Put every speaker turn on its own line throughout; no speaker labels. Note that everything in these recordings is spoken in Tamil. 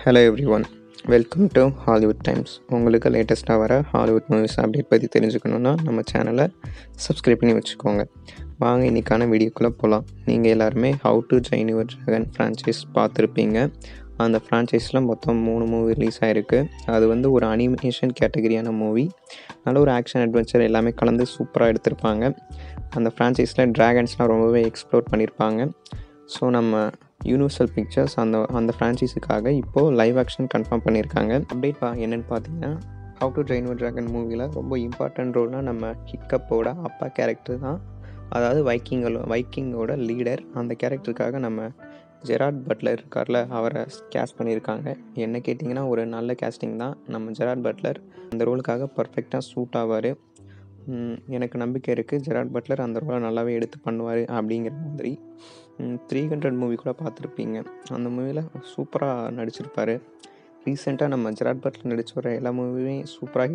Hello everyone, welcome to Hollywood times. உங்களுக்கு லேட்டஸ்ட்டாக வர ஹாலிவுட் மூவிஸ் அப்டேட் பற்றி தெரிஞ்சுக்கணுன்னா நம்ம சேனலை சப்ஸ்கிரைப் பண்ணி வச்சுக்கோங்க. வாங்க இன்றைக்கான வீடியோக்குள்ளே போகலாம். நீங்கள் எல்லாருமே how to train your dragon franchise பார்த்துருப்பீங்க. அந்த ஃப்ரான்ச்சைஸில் மொத்தம் 3 மூவி ரிலீஸ் ஆகிருக்கு. அது வந்து ஒரு அனிமேஷன் கேட்டகரியான மூவி. நல்ல ஒரு ஆக்ஷன் அட்வென்ச்சர் எல்லாமே கலந்து சூப்பராக எடுத்திருப்பாங்க. அந்த ஃப்ரான்ச்சைஸில் ட்ராகன்ஸ்லாம் ரொம்பவே எக்ஸ்ப்ளோர் பண்ணியிருப்பாங்க. ஸோ நம்ம யூனிவர்சல் பிக்சர்ஸ் அந்த ஃப்ரான்ச்சைஸுக்காக இப்போது லைவ் ஆக்ஷன் கன்ஃபார்ம் பண்ணியிருக்காங்க. அப்டேட் என்னென்னு பார்த்தீங்கன்னா, how to train your dragon மூவியில் ரொம்ப இம்பார்ட்டன்ட் ரோல்னால் நம்ம ஹிக்கப்போட அப்பா கேரக்டர் தான். அதாவது வைக்கிங்கோட லீடர். அந்த கேரக்டருக்காக நம்ம ஜெரார்ட் பட்லர் இருக்கார்ல, அவரை கேஸ்ட் பண்ணியிருக்காங்க. என்ன கேட்டிங்கன்னா ஒரு நல்ல கேஸ்டிங் தான். நம்ம ஜெரார்ட் பட்லர் அந்த ரோலுக்காக பர்ஃபெக்டாக சூட் ஆவார். எனக்கு நம்பிக்கை இருக்குது ஜெரார்ட் பட்லர் அந்த ரோலை நல்லாவே எடுத்து பண்ணுவார் அப்படிங்கிற மாதிரி. 300 மூவி கூட பார்த்துருப்பீங்க. அந்த மூவியில் சூப்பராக நடிச்சிருப்பார். ரீசெண்டாக நம்ம ஜெரார்ட் பட்லர் நடிச்சு வர எல்லா மூவியுமே சூப்பராக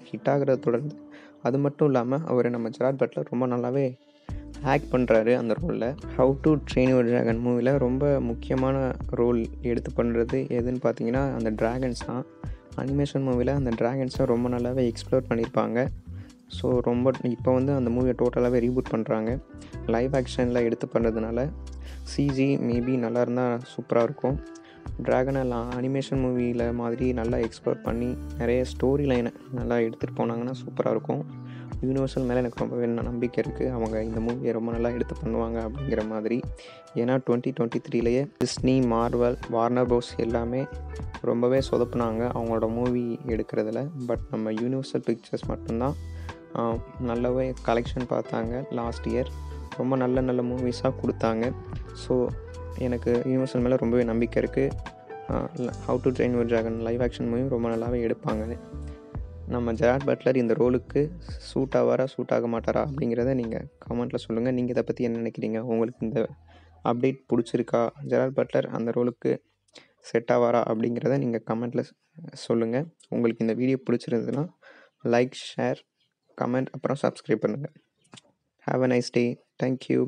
ஹிட் ஆகிறத தொடர்ந்து அது மட்டும் இல்லாமல் அவர் நம்ம ஜெரார்ட் பட்லர் ரொம்ப நல்லாவே ஆக்ட் பண்ணுறாரு அந்த ரோலில். How to train your dragon மூவியில் ரொம்ப முக்கியமான ரோல் எடுத்து பண்ணுறது எதுன்னு பார்த்தீங்கன்னா அந்த ட்ராகன்ஸ் தான். அனிமேஷன் மூவியில் அந்த ட்ராகன்ஸை ரொம்ப நல்லாவே எக்ஸ்ப்ளோர் பண்ணியிருப்பாங்க. ஸோ ரொம்ப இப்போ வந்து அந்த மூவியை டோட்டலாகவே ரீபூட் பண்ணுறாங்க. லைவ் ஆக்ஷனில் எடுத்து பண்ணுறதுனால சிஜி மேபி நல்லா இருந்தால் சூப்பராக இருக்கும். ட்ராகனை அனிமேஷன் மூவியில் மாதிரி நல்லா எக்ஸ்ப்ளோர் பண்ணி நிறைய ஸ்டோரி லைனை நல்லா எடுத்துகிட்டு போனாங்கன்னா சூப்பராக இருக்கும். யூனிவர்சல் மேலே எனக்கு ரொம்பவே நம்பிக்கை இருக்குது. அவங்க இந்த மூவியை ரொம்ப நல்லா எடுத்து பண்ணுவாங்க அப்படிங்கிற மாதிரி. ஏன்னா 2023லேயே டிஸ்னி, மார்வல், வார்னர் ப்ரோஸ் எல்லாமே ரொம்பவே சொதப்புனாங்க அவங்களோட மூவி எடுக்கிறதுல. பட் நம்ம யூனிவர்சல் பிக்சர்ஸ் மட்டும்தான் நல்லாவே கலெக்ஷன் பார்த்தாங்க லாஸ்ட் இயர். ரொம்ப நல்ல மூவிஸாக கொடுத்தாங்க. ஸோ எனக்கு யூனிவர்சல் மேலே ரொம்பவே நம்பிக்கை இருக்குது. How to train your dragon live action movie ரொம்ப நல்லாவே எடுப்பாங்க. நம்ம ஜெரார்ட் பட்லர் இந்த ரோலுக்கு சூட் ஆக மாட்டாரா அப்படிங்கிறத நீங்கள் கமெண்ட்டில் சொல்லுங்கள். நீங்கள் இதை பற்றி என்ன நினைக்கிறீங்க? உங்களுக்கு இந்த அப்டேட் பிடிச்சிருக்கா? ஜெரார்ட் பட்லர் அந்த ரோலுக்கு செட் ஆவாரா அப்படிங்கிறத நீங்கள் கமெண்ட்டில் சொல்லுங்கள். உங்களுக்கு இந்த வீடியோ பிடிச்சிருந்ததுன்னா லைக், ஷேர், கமெண்ட் அப்புறம் சப்ஸ்கிரைப் பண்ணுங்கள். Have a nice day. Thank you.